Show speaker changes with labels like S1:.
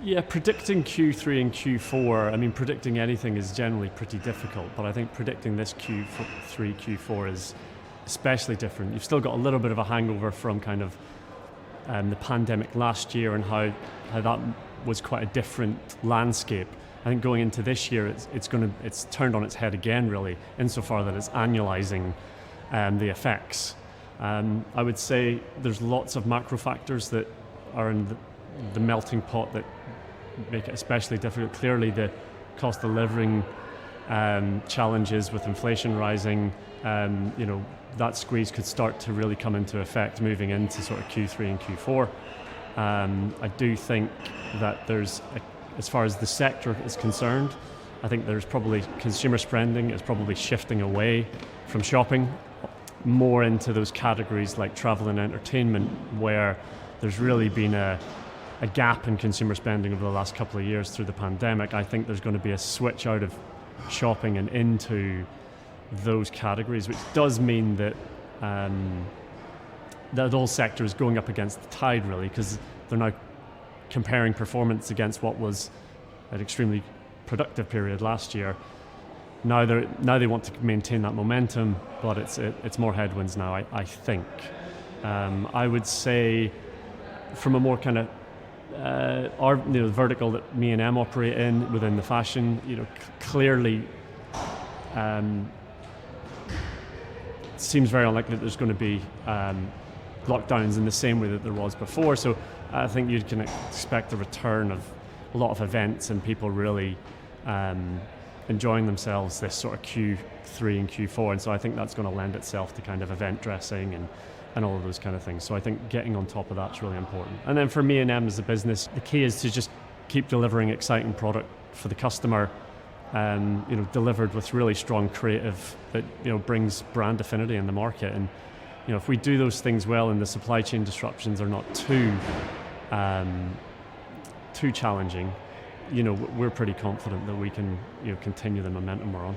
S1: Yeah, predicting Q3 and Q4, I mean, predicting anything is generally pretty difficult, but I think predicting this Q3, Q4 is especially different. You've still got a little bit of a hangover from kind of the pandemic last year and how that was quite a different landscape. I think going into this year, it's turned on its head again, really, insofar that it's annualizing the effects. I would say there's lots of macro factors that are in the melting pot that make it especially difficult. Clearly, the cost of living challenges with inflation rising, that squeeze could start to really come into effect moving into sort of Q3 and Q4. I do think that as far as the sector is concerned, I think there's probably consumer spending is probably shifting away from shopping more into those categories like travel and entertainment, where there's really been a gap in consumer spending over the last couple of years through the pandemic. I think there's going to be a switch out of shopping and into those categories, which does mean that that whole sector is going up against the tide, really, because they're now comparing performance against what was an extremely productive period last year. Now they want to maintain that momentum, but it's more headwinds now, I think. I would say from a more kind of the vertical that ME+EM operate in within the fashion, clearly it seems very unlikely that there's going to be lockdowns in the same way that there was before. So I think you can expect a return of a lot of events and people really enjoying themselves this sort of Q3 and Q4. And so I think that's going to lend itself to kind of event dressing and all of those kind of things. So I think getting on top of that's really important. And then for ME+EM as a business, the key is to just keep delivering exciting product for the customer, delivered with really strong creative that brings brand affinity in the market. And if we do those things well and the supply chain disruptions are not too challenging, we're pretty confident that we can continue the momentum we're on.